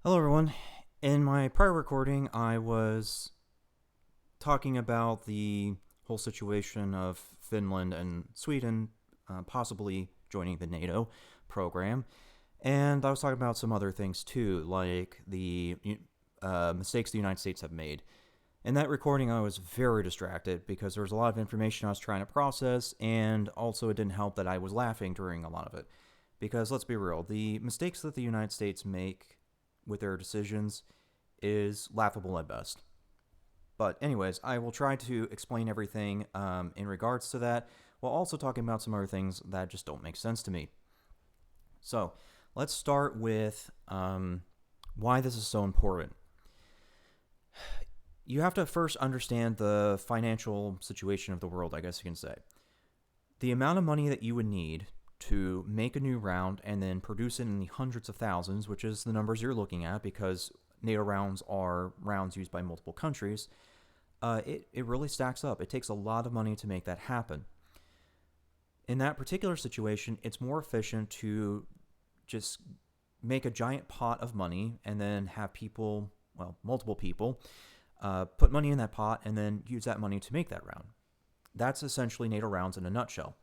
Hello, everyone. In my prior recording, I was talking about the whole situation of Finland and Sweden possibly joining the NATO program, and I was talking about some other things too, like the mistakes the United States have made. In that recording, I was very distracted because there was a lot of information I was trying to process, and also it didn't help that I was laughing during a lot of it. Because let's be real, the mistakes that the United States make with their decisions is laughable at best. But, anyways, I will try to explain everything in regards to that while also talking about some other things that just don't make sense to me. So, let's start with why this is so important. You have to first understand the financial situation of the world, I guess you can say. The amount of money that you would need to make a new round and then produce it in the hundreds of thousands, which is the numbers you're looking at because NATO rounds are rounds used by multiple countries, it really stacks up. It takes a lot of money to make that happen. In that particular situation, it's more efficient to just make a giant pot of money and then have people, well, multiple people, put money in that pot and then use that money to make that round. That's essentially NATO rounds in a nutshell.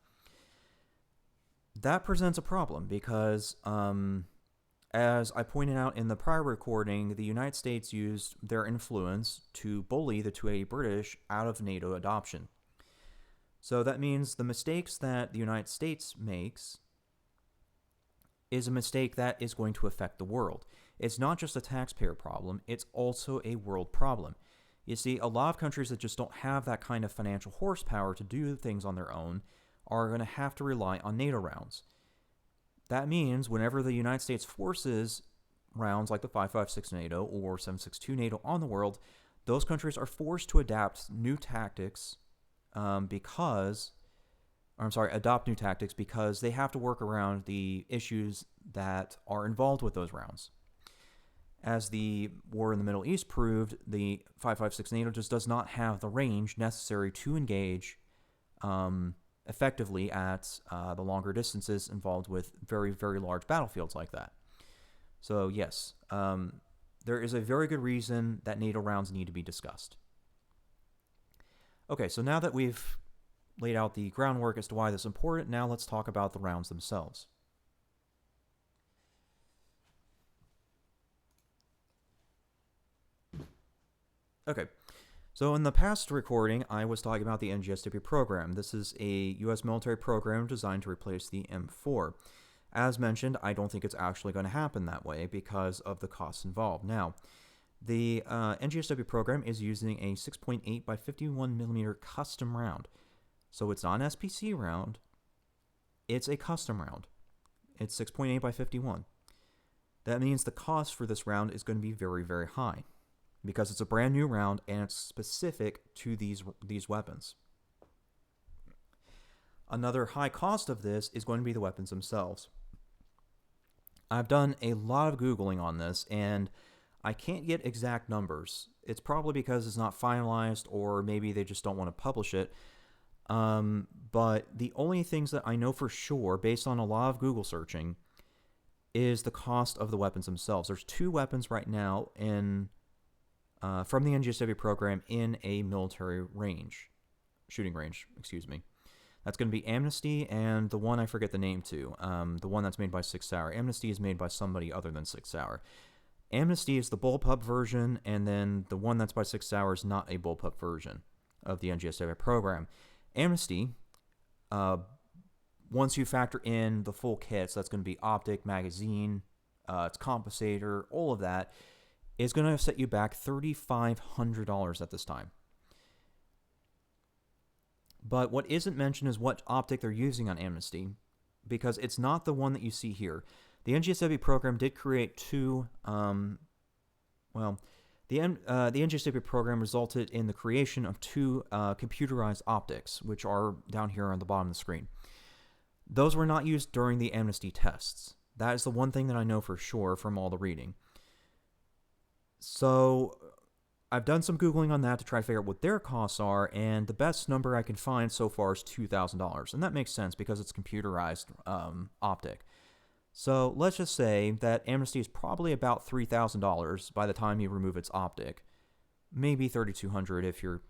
That presents a problem because, as I pointed out in the prior recording, the United States used their influence to bully the 280 British out of NATO adoption. So that means the mistakes that the United States makes is a mistake that is going to affect the world. It's not just a taxpayer problem, it's also a world problem. You see, a lot of countries that just don't have that kind of financial horsepower to do things on their own are going to have to rely on NATO rounds. That means whenever the United States forces rounds like the 5.56 NATO or 7.62 NATO on the world, those countries are forced to adapt new tactics adopt new tactics because they have to work around the issues that are involved with those rounds. As the war in the Middle East proved, the 5.56 NATO just does not have the range necessary to engage effectively at the longer distances involved with very, very large battlefields like that. So yes, there is a very good reason that NATO rounds need to be discussed. Okay, so now that we've laid out the groundwork as to why this is important, now let's talk about the rounds themselves. Okay, so in the past recording, I was talking about the NGSW program. This is a U.S. military program designed to replace the M4. As mentioned, I don't think it's actually going to happen that way because of the costs involved. Now, the NGSW program is using a 6.8 by 51 millimeter custom round. So it's not an SPC round, it's a custom round. It's 6.8 by 51. That means the cost for this round is going to be very, very high because it's a brand new round and it's specific to these weapons. Another high cost of this is going to be the weapons themselves. I've done a lot of Googling on this and I can't get exact numbers. It's probably because it's not finalized or maybe they just don't want to publish it. But the only things that I know for sure, based on a lot of Google searching, is the cost of the weapons themselves. There's two weapons right now from the NGSW program in a military shooting range. That's going to be Amnesty and the one I forget the name to, the one that's made by 6 Hour. Amnesty is made by somebody other than 6 Hour. Amnesty is the bullpup version, and then the one that's by 6 Hour is not a bullpup version of the NGSW program. Amnesty, once you factor in the full kit, so that's going to be optic, magazine, its compensator, all of that, is going to set you back $3,500 at this time. But what isn't mentioned is what optic they're using on Amnesty, because it's not the one that you see here. The NGSW program did create two, the NGSW program resulted in the creation of two computerized optics, which are down here on the bottom of the screen. Those were not used during the Amnesty tests. That is the one thing that I know for sure from all the reading. So I've done some Googling on that to try to figure out what their costs are, and the best number I can find so far is $2,000. And that makes sense because it's computerized optic. So let's just say that amnesty is probably about $3,000 by the time you remove its optic. Maybe $3,200 if you're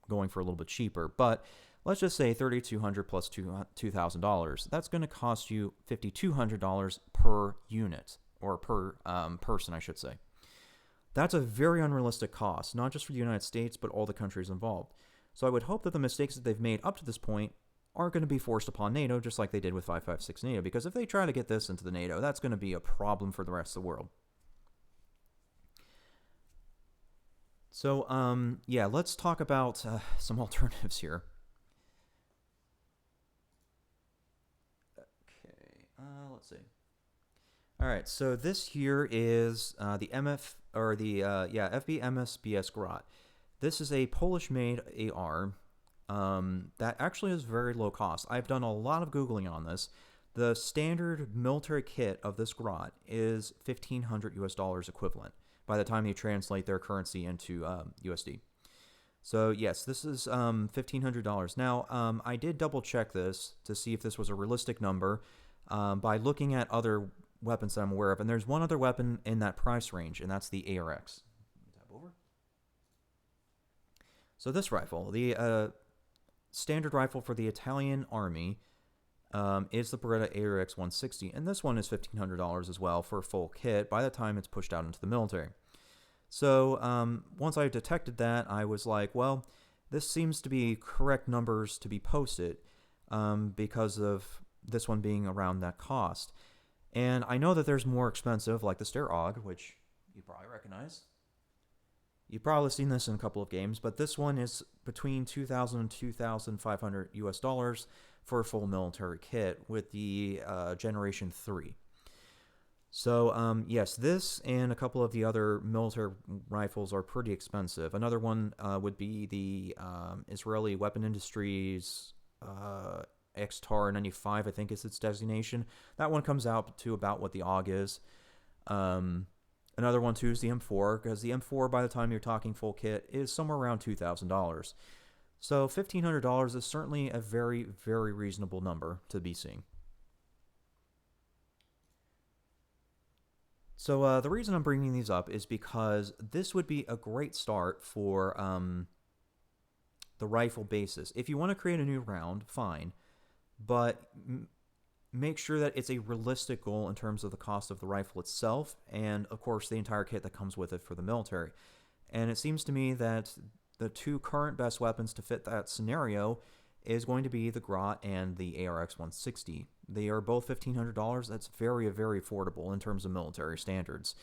going for a little bit cheaper, but let's just say $3,200 plus $2,000. That's going to cost you $5,200 per unit, or per person, I should say. That's a very unrealistic cost, not just for the United States, but all the countries involved. So I would hope that the mistakes that they've made up to this point aren't going to be forced upon NATO, just like they did with 556 NATO, because if they try to get this into the NATO, that's going to be a problem for the rest of the world. So, yeah, let's talk about some alternatives here. Okay, let's see. All right, so this here is the FB MSBS Grot. This is a Polish-made AR that actually is very low cost. I've done a lot of Googling on this. The standard military kit of this Grot is $1,500 US equivalent by the time you translate their currency into USD. So yes, this is $1,500. Now, I did double check this to see if this was a realistic number by looking at other weapons that I'm aware of, and there's one other weapon in that price range, and that's the ARX. Tab over. So this rifle, the standard rifle for the Italian army, is the Beretta ARX 160, and this one is $1,500 as well for a full kit by the time it's pushed out into the military. So once I detected that, I was like, well, this seems to be correct numbers to be posted because of this one being around that cost. And I know that there's more expensive, like the Stair AUG, which you probably recognize. You've probably seen this in a couple of games, but this one is between $2,000 and $2,500 US for a full military kit with the Generation 3. So, yes, this and a couple of the other military rifles are pretty expensive. Another one would be the Israeli Weapon Industries XTAR 95, I think is its designation. That one comes out to about what the AUG is. Another one, too, is the M4, because the M4, by the time you're talking full kit, is somewhere around $2,000. So $1,500 is certainly a very, very reasonable number to be seeing. So the reason I'm bringing these up is because this would be a great start for the rifle basis. If you want to create a new round, fine, but make sure that it's a realistic goal in terms of the cost of the rifle itself and, of course, the entire kit that comes with it for the military. And it seems to me that the two current best weapons to fit that scenario is going to be the Grot and the ARX 160. They are both $1,500. That's very, very affordable in terms of military standards.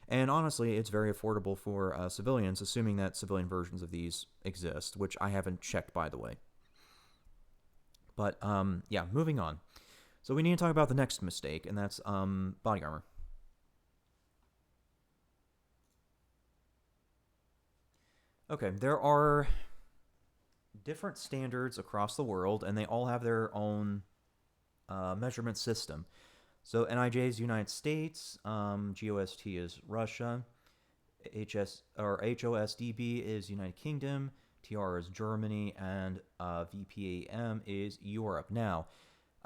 And honestly, it's very affordable for civilians, assuming that civilian versions of these exist, which I haven't checked, by the way. But, yeah, moving on. So we need to talk about the next mistake, and that's body armor. Okay, there are different standards across the world, and they all have their own measurement system. So NIJ is United States, GOST is Russia, HOSDB is United Kingdom, TR is Germany, and VPAM is Europe. Now,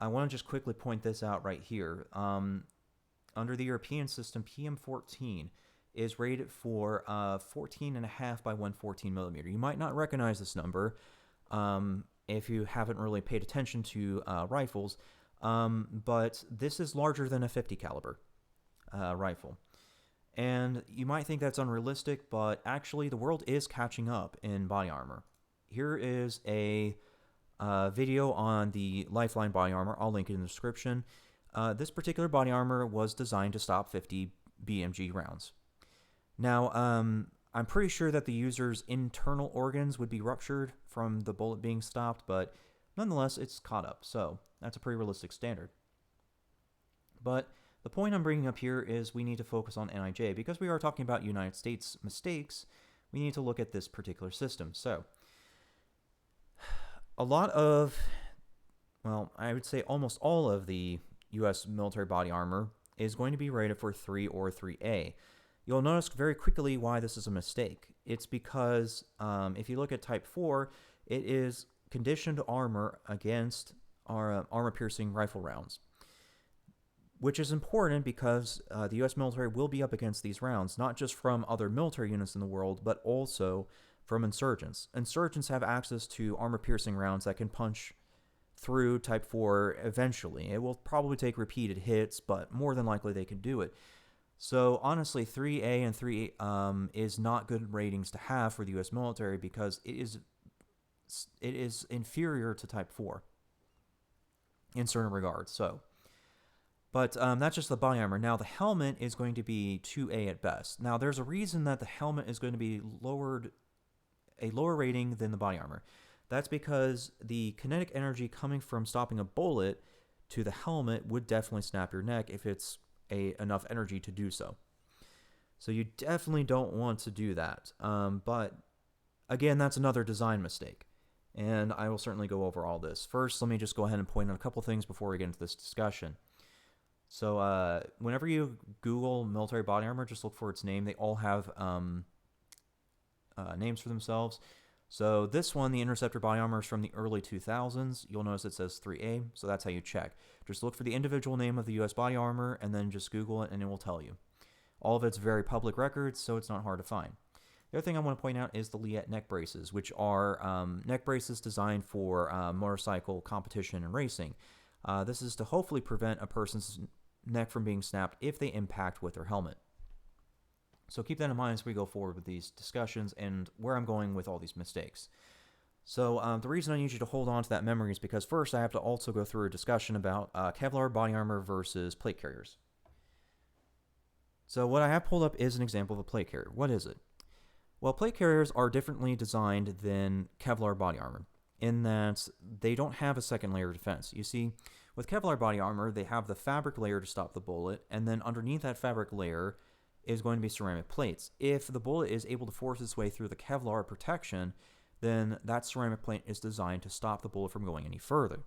I want to just quickly point this out right here. Under the European system, PM14 is rated for 14.5 by 114 millimeter. You might not recognize this number if you haven't really paid attention to rifles, but this is larger than a 50 caliber rifle. And you might think that's unrealistic, but actually the world is catching up in body armor. Here is a video on the Lifeline body armor. I'll link it in the description. This particular body armor was designed to stop 50 BMG rounds. Now, I'm pretty sure that the user's internal organs would be ruptured from the bullet being stopped, but nonetheless, it's caught up, so that's a pretty realistic standard. But the point I'm bringing up here is we need to focus on NIJ. Because we are talking about United States mistakes, we need to look at this particular system. So, a lot of, well, I would say almost all of the U.S. military body armor is going to be rated for 3 or 3A. You'll notice very quickly why this is a mistake. It's because if you look at Type 4, it is conditioned armor against armor-piercing rifle rounds. which is important because the U.S. military will be up against these rounds, not just from other military units in the world, but also from insurgents. Insurgents have access to armor-piercing rounds that can punch through Type 4 eventually. It will probably take repeated hits, but more than likely they can do it. So honestly, 3A and 3 is not good ratings to have for the U.S. military because it is inferior to Type 4 in certain regards. But that's just the body armor. Now the helmet is going to be 2A at best. Now there's a reason that the helmet is going to be a lower rating than the body armor. That's because the kinetic energy coming from stopping a bullet to the helmet would definitely snap your neck if it's enough energy to do so. So you definitely don't want to do that. But again, that's another design mistake. And I will certainly go over all this. First, let me just go ahead and point out a couple things before we get into this discussion. So whenever you Google military body armor, just look for its name. They all have names for themselves. So this one, the Interceptor body armor, is from the early 2000s. You'll notice it says 3A, so that's how you check. Just look for the individual name of the U.S. body armor, and then just Google it, and it will tell you. All of it's very public records, so it's not hard to find. The other thing I want to point out is the Liette neck braces, which are neck braces designed for motorcycle competition and racing. This is to hopefully prevent a person's neck from being snapped if they impact with their helmet. So keep that in mind as we go forward with these discussions and where I'm going with all these mistakes. So the reason I need you to hold on to that memory is because first I have to also go through a discussion about Kevlar body armor versus plate carriers. So what I have pulled up is an example of a plate carrier. What is it? Well, plate carriers are differently designed than Kevlar body armor in that they don't have a second layer of defense. You see, with Kevlar body armor, they have the fabric layer to stop the bullet, and then underneath that fabric layer is going to be ceramic plates. If the bullet is able to force its way through the Kevlar protection, then that ceramic plate is designed to stop the bullet from going any further.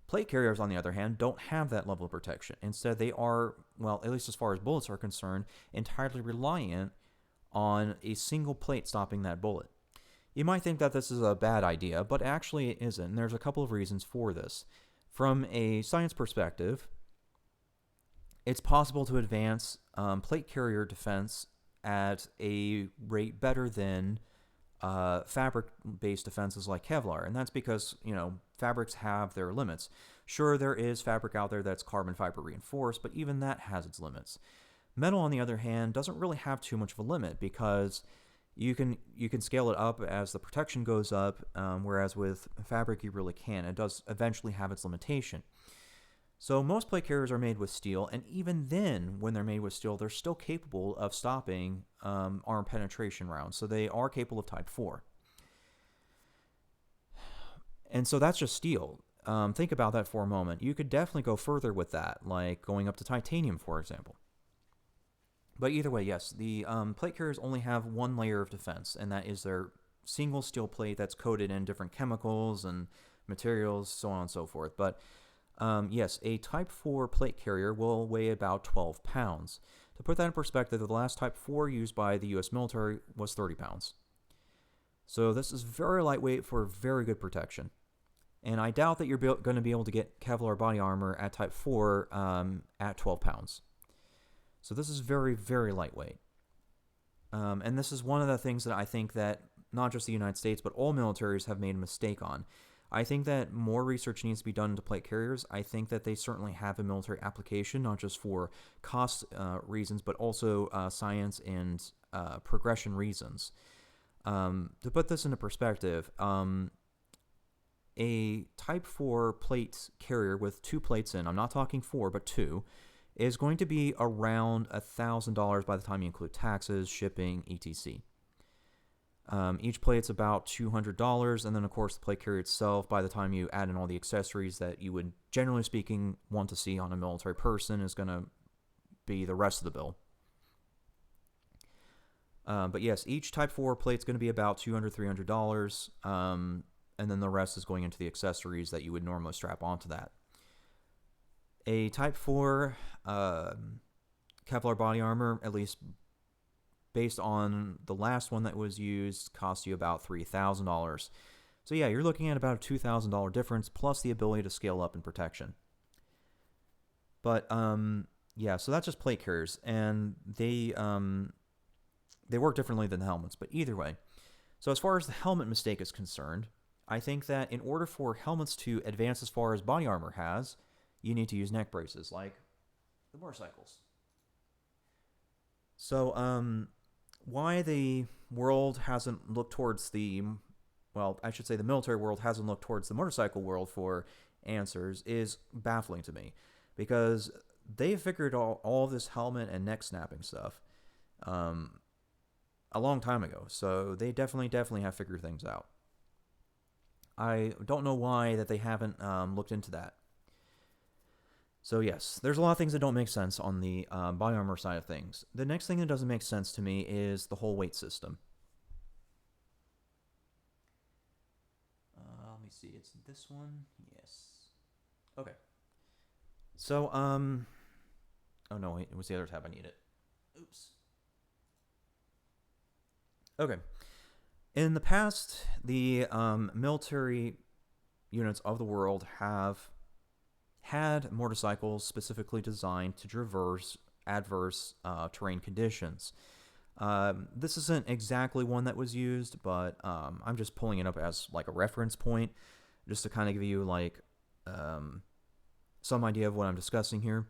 Plate carriers, on the other hand, don't have that level of protection. Instead, they are, well, at least as far as bullets are concerned, entirely reliant on a single plate stopping that bullet. You might think that this is a bad idea, but actually it isn't, and there's a couple of reasons for this. From a science perspective, it's possible to advance plate carrier defense at a rate better than fabric-based defenses like Kevlar, and that's because, fabrics have their limits. Sure, there is fabric out there that's carbon fiber reinforced, but even that has its limits. Metal, on the other hand, doesn't really have too much of a limit because you can scale it up as the protection goes up, whereas with fabric you really can't. It does eventually have its limitation. So most plate carriers are made with steel, and even then, when they're made with steel, they're still capable of stopping arm penetration rounds. So they are capable of Type 4. And so that's just steel. Think about that for a moment. You could definitely go further with that, like going up to titanium, for example. But either way, yes, the plate carriers only have one layer of defense, and that is their single steel plate that's coated in different chemicals and materials, so on and so forth. But yes, a Type 4 plate carrier will weigh about 12 pounds. To put that in perspective, the last Type 4 used by the U.S. military was 30 pounds. So this is very lightweight for very good protection. And I doubt that you're going to be able to get Kevlar body armor at Type 4 at 12 pounds. So this is very, very lightweight. And this is one of the things that I think that not just the United States, but all militaries have made a mistake on. I think that more research needs to be done into plate carriers. I think that they certainly have a military application, not just for cost reasons, but also science and progression reasons. To put this into perspective, a Type 4 plate carrier with 2 plates in, I'm not talking 4, but 2, is going to be around $1,000 by the time you include taxes, shipping, etc. Each plate's about $200, and then of course the plate carrier itself, by the time you add in all the accessories that you would, generally speaking, want to see on a military person, is going to be the rest of the bill. But yes, each Type 4 plate's going to be about $200, $300, and then the rest is going into the accessories that you would normally strap onto that. A Type 4 Kevlar body armor, at least based on the last one that was used, cost you about $3,000. So yeah, you're looking at about a $2,000 difference, plus the ability to scale up in protection. But yeah, so that's just plate carriers, and they work differently than the helmets. But either way, so as far as the helmet mistake is concerned, I think that in order for helmets to advance as far as body armor has, you need to use neck braces, like the motorcycles. So, why the world hasn't looked towards the, well, I should say the military world hasn't looked towards the motorcycle world for answers is baffling to me, because they figured all this helmet and neck snapping stuff a long time ago. So they definitely have figured things out. I don't know why that they haven't looked into that. So yes, there's a lot of things that don't make sense on the body armor side of things. The next thing that doesn't make sense to me is the whole weight system. Let me see, it's this one? Yes. Okay. So, oh no, wait, it was the other tab I needed. Oops. Okay. In the past, the military units of the world have had motorcycles specifically designed to traverse adverse terrain conditions. This isn't exactly one that was used, but I'm just pulling it up as like a reference point, just to kind of give you like some idea of what I'm discussing here.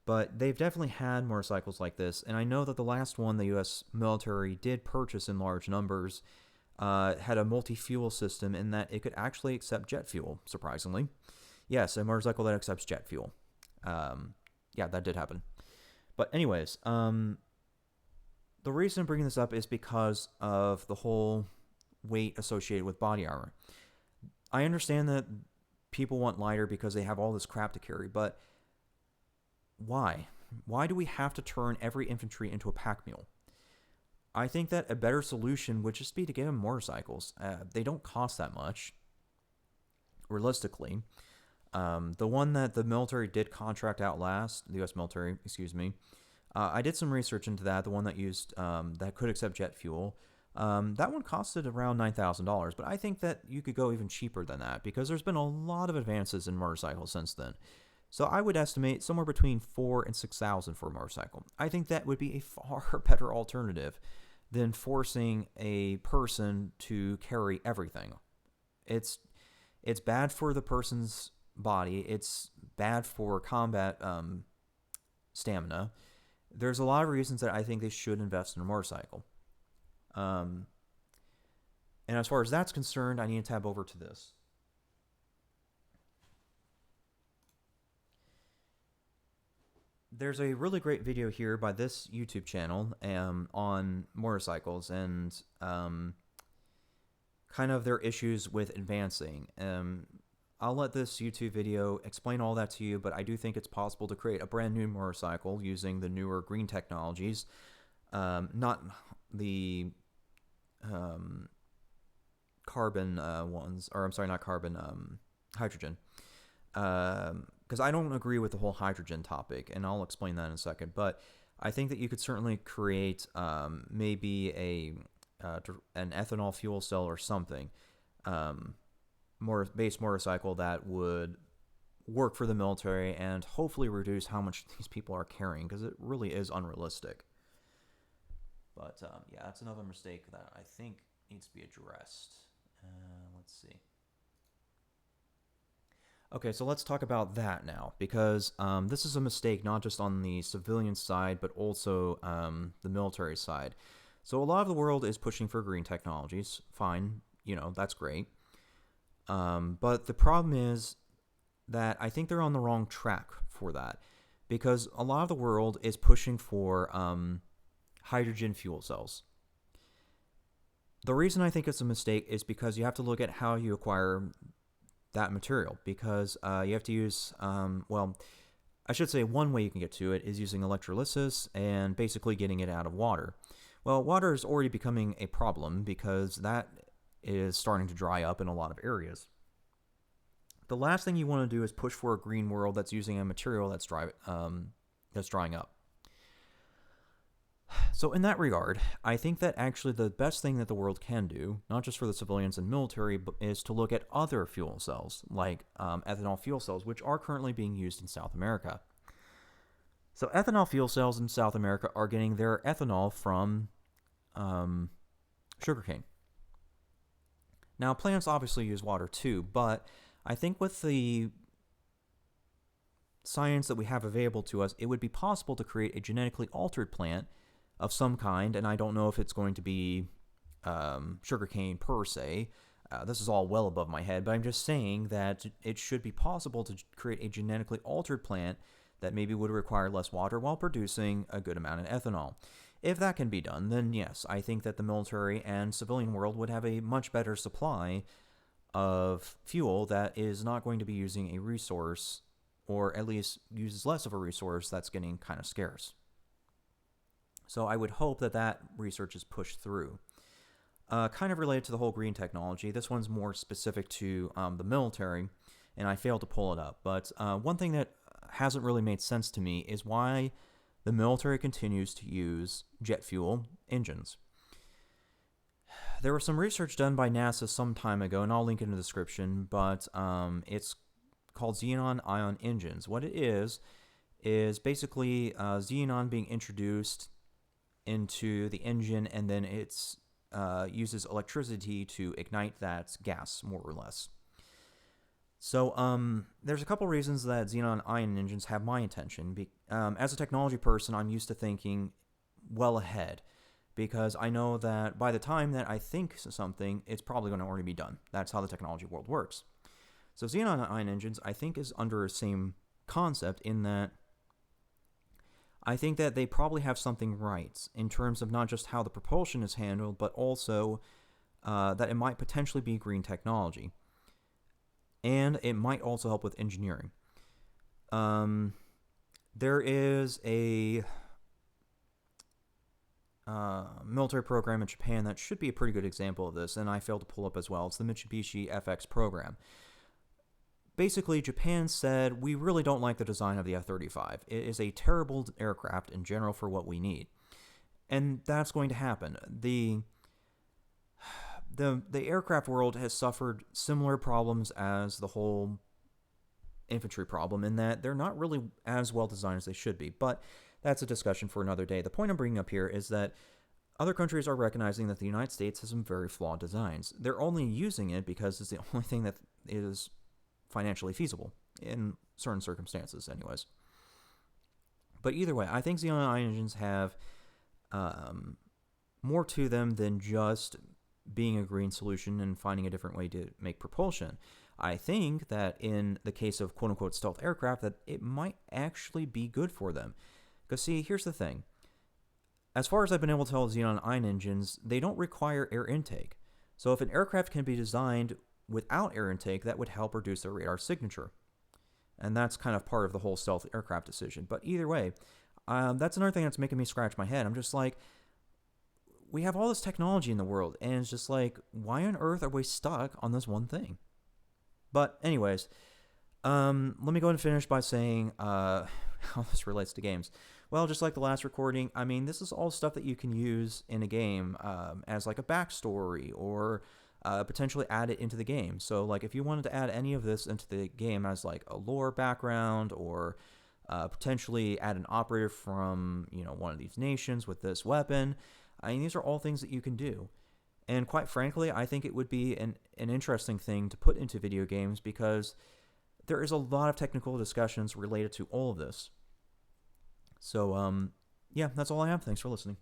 But they've definitely had motorcycles like this, and I know that the last one the U.S. military did purchase in large numbers had a multi-fuel system in that it could actually accept jet fuel, surprisingly. Yes, a motorcycle that accepts jet fuel. Yeah, that did happen. But anyways, the reason I'm bringing this up is because of the whole weight associated with body armor. I understand that people want lighter because they have all this crap to carry, but why? Why do we have to turn every infantry into a pack mule? I think that a better solution would just be to get them motorcycles. They don't cost that much, realistically. The one that the military did contract out last, the U.S. military, excuse me, I did some research into that. The one that used that could accept jet fuel, that one costed around $9,000. But I think that you could go even cheaper than that because there's been a lot of advances in motorcycles since then. So I would estimate somewhere between $4,000 and $6,000 for a motorcycle. I think that would be a far better alternative than forcing a person to carry everything. It's bad for the person's body. It's bad for combat stamina. There's a lot of reasons that I think they should invest in a motorcycle. And as far as that's concerned, I need to tab over to this. There's a really great video here by this YouTube channel on motorcycles and kind of their issues with advancing. I'll let this YouTube video explain all that to you, but I do think it's possible to create a brand new motorcycle using the newer green technologies, not the carbon ones, or I'm sorry, not carbon, hydrogen. Because I don't agree with the whole hydrogen topic, and I'll explain that in a second. But I think that you could certainly create maybe an ethanol fuel cell or something, base motorcycle that would work for the military and hopefully reduce how much these people are carrying, because it really is unrealistic. But yeah, that's another mistake that I think needs to be addressed. Let's see. Okay, so let's talk about that now, because this is a mistake not just on the civilian side, but also the military side. So a lot of the world is pushing for green technologies. Fine, that's great. But the problem is that I think they're on the wrong track for that, because a lot of the world is pushing for hydrogen fuel cells. The reason I think it's a mistake is because you have to look at how you acquire that material, because you have to use, well, I should say one way you can get to it is using electrolysis and basically getting it out of water. Well, water is already becoming a problem because that is starting to dry up in a lot of areas. The last thing you want to do is push for a green world that's using a material that's drying up. So in that regard, I think that actually the best thing that the world can do, not just for the civilians and military, but is to look at other fuel cells, like ethanol fuel cells, which are currently being used in South America. So ethanol fuel cells in South America are getting their ethanol from sugarcane. Now, plants obviously use water too, but I think with the science that we have available to us, it would be possible to create a genetically altered plant of some kind, and I don't know if it's going to be sugarcane per se. This is all well above my head, but I'm just saying that it should be possible to create a genetically altered plant that maybe would require less water while producing a good amount of ethanol. If that can be done, then yes, I think that the military and civilian world would have a much better supply of fuel that is not going to be using a resource, or at least uses less of a resource that's getting kind of scarce. So I would hope that that research is pushed through. Kind of related to the whole green technology, this one's more specific to the military, and I failed to pull it up. But one thing that hasn't really made sense to me is why the military continues to use jet fuel engines. There was some research done by NASA some time ago, and I'll link it in the description, but it's called Xenon Ion Engines. What it is basically xenon being introduced into the engine, and then it's uses electricity to ignite that gas, more or less. So there's a couple reasons that Xenon Ion Engines have my attention. As a technology person, I'm used to thinking well ahead, because I know that by the time that I think something, it's probably going to already be done. That's how the technology world works. So Xenon Ion Engines, I think, is under the same concept in that I think that they probably have something right in terms of not just how the propulsion is handled, but also that it might potentially be green technology. And it might also help with engineering. There is a military program in Japan that should be a pretty good example of this, and I failed to pull up as well. It's the Mitsubishi FX program. Basically, Japan said, we really don't like the design of the F-35. It is a terrible aircraft in general for what we need. And that's going to happen. The aircraft world has suffered similar problems as the whole infantry problem, in that they're not really as well designed as they should be. But that's a discussion for another day. The point I'm bringing up here is that other countries are recognizing that the United States has some very flawed designs. They're only using it because it's the only thing that is financially feasible in certain circumstances anyways. But either way, I think Xenon Ion Engines have more to them than just being a green solution and finding a different way to make propulsion. I think that in the case of quote-unquote stealth aircraft, that it might actually be good for them. Because see, here's the thing. As far as I've been able to tell Xenon Ion Engines, they don't require air intake. So if an aircraft can be designed without air intake, that would help reduce their radar signature. And that's kind of part of the whole stealth aircraft decision. But either way, that's another thing that's making me scratch my head. I'm just like, we have all this technology in the world, and it's just like, why on earth are we stuck on this one thing? But anyways, let me go ahead and finish by saying how this relates to games. Well, just like the last recording, I mean, this is all stuff that you can use in a game as like a backstory, or potentially add it into the game. So like if you wanted to add any of this into the game as like a lore background, or potentially add an operator from, you know, one of these nations with this weapon, I mean, these are all things that you can do. And quite frankly, I think it would be an interesting thing to put into video games, because there is a lot of technical discussions related to all of this. So yeah, that's all I have. Thanks for listening.